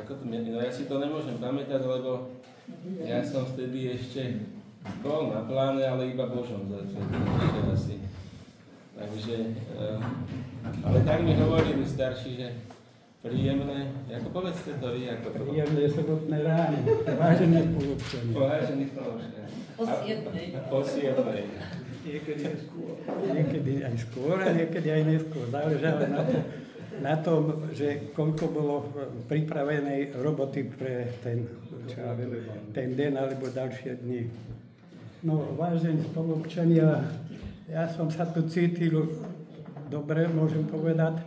Ako to, no ja si to nemôžem pamätať, lebo ja som vtedy ešte bol na pláne, ale iba Božom asi. Takže, ale tak mi hovorili starší, že príjemné, ako povedzte to vy, ako to... Príjemné sobotné ráno, vážené spolupčania. Vážený spoločne. O 7. Niekedy aj skôr. Niekedy aj skôr a niekedy aj neskôr. Záležalo na tom, že koľko bolo pripravenej roboty pre ten deň alebo ďalšie dni. No, vážení spoluobčania, ja som sa tu cítil dobre, môžem povedať.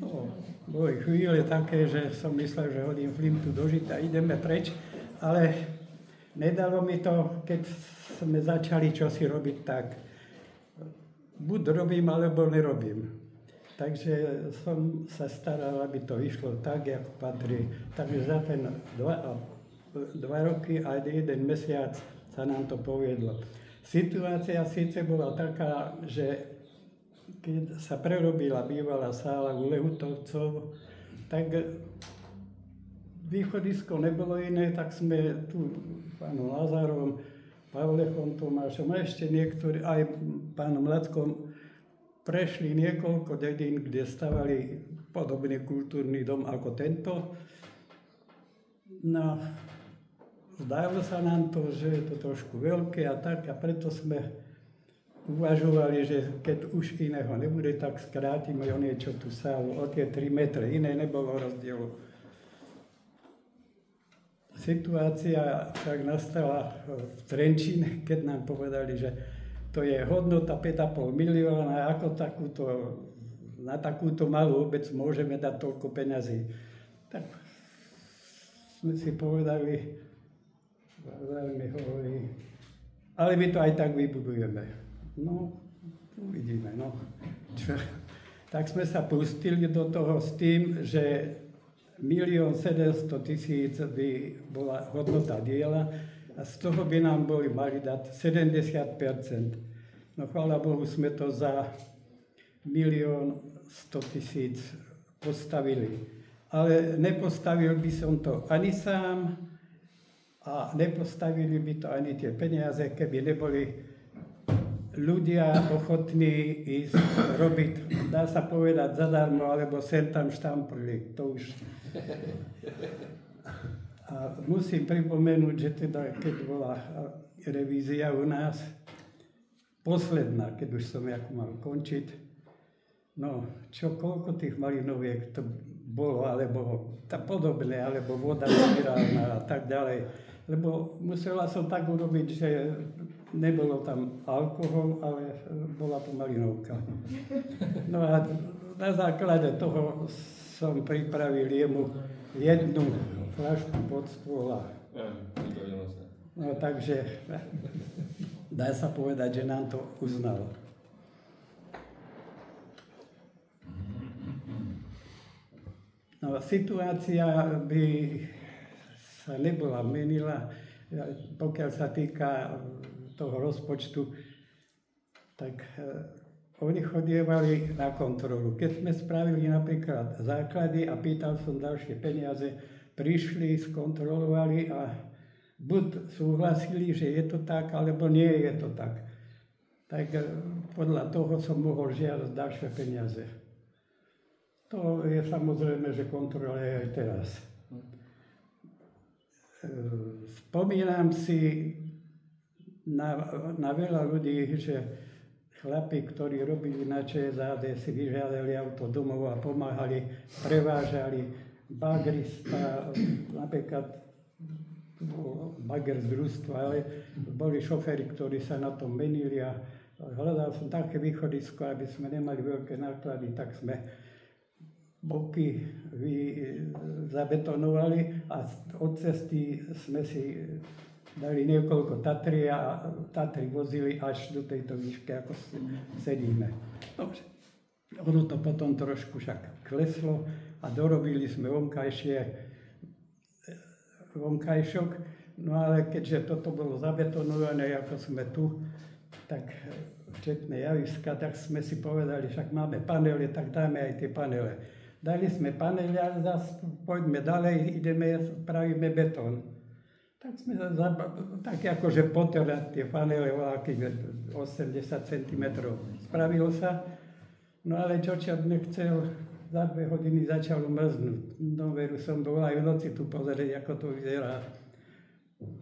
No, boli chvíle také, že som myslel, že hodím flimtu do žita a ideme preč, ale nedalo mi to, keď sme začali čosi robiť tak. Buď robím, alebo nerobím. Takže som sa staral, aby to išlo tak, ako patrí. Takže za ten 2 roky a 1 mesiac sa nám to povedlo. Situácia síce bola taká, že keď sa prerobila bývalá sála u Lehutovcov, tak východisko nebolo iné, tak sme tu pánom Lazárom, Pavlechom, Tomášom a ešte niektorí, aj pánom Lackom, prešli niekoľko dedín, kde stavali podobný kultúrny dom ako tento. No, zdalo sa nám to, že je to trošku veľké a tak, a preto sme uvažovali, že keď už iného nebude, tak skrátime o niečo tú sálu, o tie 3 metre, iné nebolo rozdielu. Situácia však nastala v Trenčíne, keď nám povedali, že to je hodnota 5,5 milióna, ako na takúto malú obec môžeme dať toľko peňazí. Tak sme si povedali, mi hovorí, ale my to aj tak vybudujeme. No, uvidíme, no. Tak sme sa pustili do toho s tým, že 1 700 000 by bola hodnota diela a z toho by nám mali dať 70%. No chvála Bohu, sme to za 1 100 000 postavili. Ale nepostavil by som to ani sám a nepostavili by to ani tie peniaze, keby neboli ľudia ochotní ísť robiť, dá sa povedať, zadarmo, alebo sem tam štamprli. To už. A musím pripomenúť, že teda, keď bola revízia u nás, posledná, keď už som mal končiť, no, koľko tých malinoviek to bolo, alebo podobné, alebo voda minerálna a tak ďalej. Lebo musela som tak urobiť, že nebolo tam alkohol, ale bola to malinovka. No a na základe toho som pripravil jemu 1 fľašku pod stôl. No takže dá sa povedať, že nám to uznal. No, situácia by sa nebola menila, pokiaľ sa týka toho rozpočtu, tak oni chodievali na kontrolu. Keď sme spravili napríklad základy a pýtal som ďalšie peniaze, prišli, skontrolovali a buď súhlasili, že je to tak, alebo nie je to tak. Tak podľa toho som mohol žiadať ďalšie peniaze. To je samozrejme, že kontrola je aj teraz. Spomínam si na veľa ľudí, že chlapi, ktorí robili na ČSAD, si vyžiadali auto domov a pomáhali, prevážali bagrista, napríklad bager z družstva, ale boli šoféri, ktorí sa na tom menili a hľadal som také východisko, aby sme nemali veľké náklady, tak sme boky zabetonovali a od cesty sme si dali niekoľko Tatry a Tatry vozili až do tejto výšky, ako sedíme. Dobre. Ono to potom trošku však kleslo a dorobili sme vonkajšok. No ale keďže toto bolo zabetonované, ako sme tu, tak včetné javiska, tak sme si povedali, však máme panely, tak dáme aj tie panele. Dali sme panely a zase poďme ďalej, spravíme betón. Tak sme také akože poterať tie panely o 80 cm. Spravilo sa, no ale Čočiar nechcel, za 2 hodiny začalo mrznúť. No veru som bol aj v noci tu pozrieť, ako to vyzerá.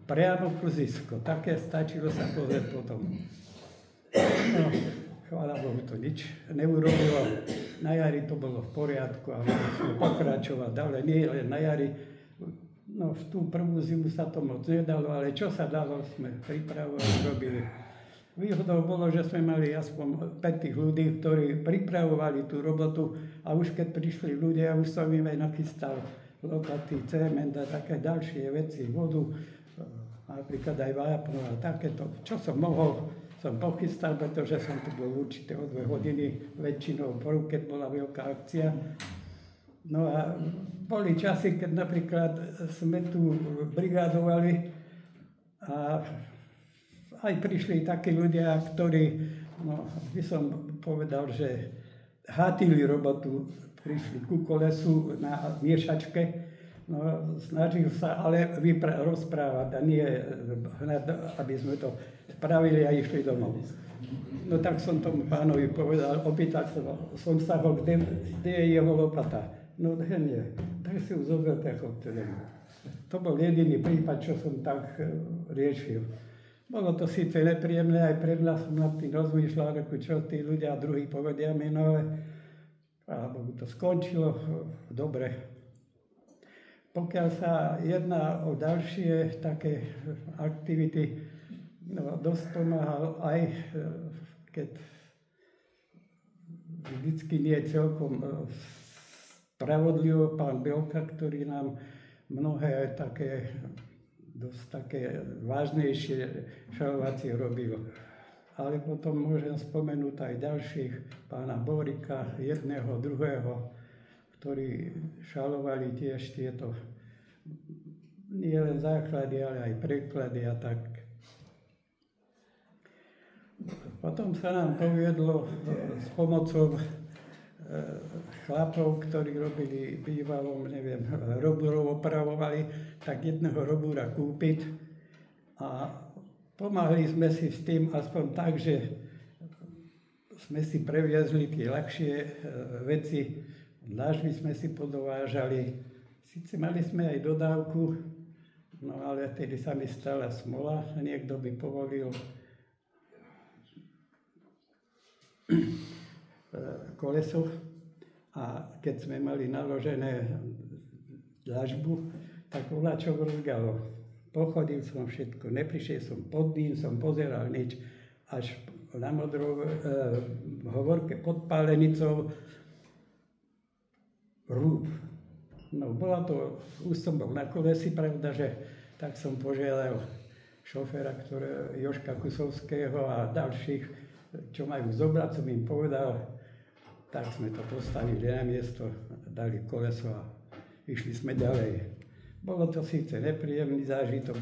Priamo kluzisko, také stačilo sa pozrieť potom. No, chvála Bohu, to nič neurobilo. Na jari to bolo v poriadku a mohli sme pokračovať, ale nie len na jari. No, v tú prvú zimu sa to moc nedalo, ale čo sa dalo, sme pripravovali, robili. Výhodou bolo, že sme mali aspoň 5 ľudí, ktorí pripravovali tú robotu a už keď prišli ľudia, už som im aj nachystal lopaty, cement a také ďalšie veci, vodu, napríklad aj vápno a takéto. Čo som mohol, som pochystal, pretože som tu bol určite o 2 hodiny, väčšinou keď bola veľká akcia. No a boli časy, keď napríklad sme tu brigádovali a aj prišli takí ľudia, ktorí, no by som povedal, že hátili robotu, prišli ku kolesu na miešačke, no snažil sa ale rozprávať a nie hned, aby sme to spravili a išli domov. No tak som tomu pánovi povedal, opýtal som sa ho, kde je jeho lopata. No nie, tak si ju zoberte chodte domov. To bol jediný prípad, čo som tak riešil. Bolo to síce nepríjemné, aj pre mňa som nad tým rozmýšľal, čo tí ľudia druhí povedia mi, no ale alebo to skončilo dobre. Pokiaľ sa jedná o ďalšie také aktivity, no, dosť pomáhal aj keď vždycky nie celkom spravodlivo pán Bielka, ktorý nám mnohé také dosť také vážnejšie šalovacie robil. Ale potom môžem spomenúť aj ďalších, pána Borika, jedného, druhého, ktorí šalovali tiež tieto nie len základy, ale aj preklady a tak. Potom sa nám poviedlo s pomocou chlapov, ktorí robili bývalom, neviem, robúrov opravovali, tak jedného robúra kúpiť a pomáhali sme si s tým aspoň tak, že sme si previezli tie ľahšie veci, dlažby sme si podovážali, síce mali sme aj dodávku, no ale vtedy sa mi stala smola, niekto by povolil koleso a keď sme mali naložené dlažbu, tak voľačo rozgalo. Pochodil som všetko, neprišiel som pod ním, som pozeral nič, až na modrou hovorke pod pálenicou rúb. No bola to, už som bol na kolesi, pravda, že tak som požiadal šoféra, Jožka Kusovského a ďalších, čo majú zobrať, som im povedal, tak sme to postavili na miesto, dali koleso a išli sme ďalej. Bolo to síce nepríjemný zážitok,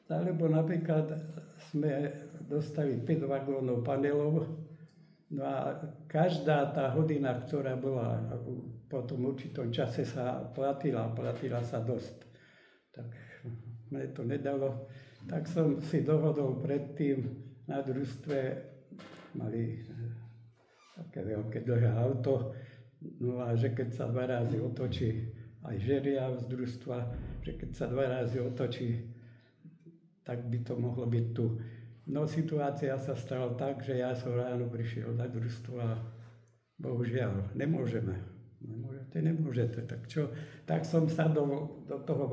alebo napríklad sme dostali 5 vagónov panelov, no a každá tá hodina, ktorá bola po tom určitom čase sa platila sa dosť. Tak mne to nedalo, tak som si dohodol predtým na družstve, mali také veľké dlhé auto, no a že keď sa 2 razy otočí, aj žeriav z družstva, že keď sa 2 razy otočí, tak by to mohlo byť tu. No situácia sa stala tak, že ja som ráno prišiel na družstvo a bohužiaľ nemôžete, tak čo? Tak som sadol do toho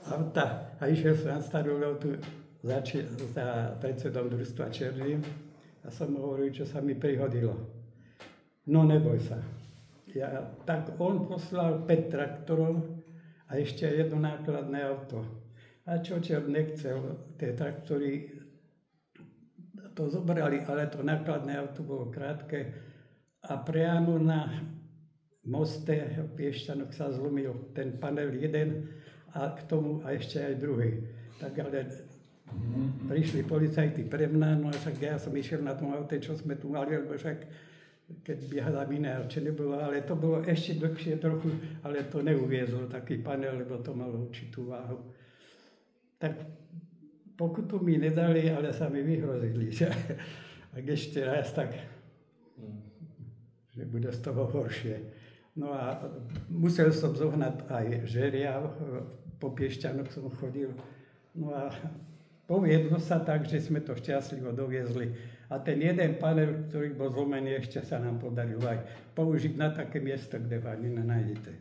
auta a išiel som na starú ľotu za predsedom družstva Černým a som mu hovoril, čo sa mi prihodilo. No neboj sa. Tak on poslal 5 traktorov a ešte jedno nákladné auto. A Čočiar nechcel, tie traktory to zobrali, ale to nákladné auto bolo krátke a priamo na moste v Piešťanoch sa zlomil ten panel jeden a k tomu a ešte aj druhý. Tak ale prišli policajti pre mňa, no a však ja som išiel na tom aute, čo sme tu mali, lebo však keď biehala mina, čo nebolo, ale to bolo ešte dlhšie trochu, ale to neuviezlo taký panel, lebo to malo určitú váhu. Tak pokutu mi nedali, ale sa mi vyhrozili, že ak ešte raz, tak že bude z toho horšie. No a musel som zohnať aj žeriav, po Piešťanoch som chodil. No a poviedlo sa tak, že sme to šťastlivo doviezli. A ten jeden panel, ktorý bol zlomený, ešte sa nám podarilo aj použiť na také miesto, kde ho ani nenájdete.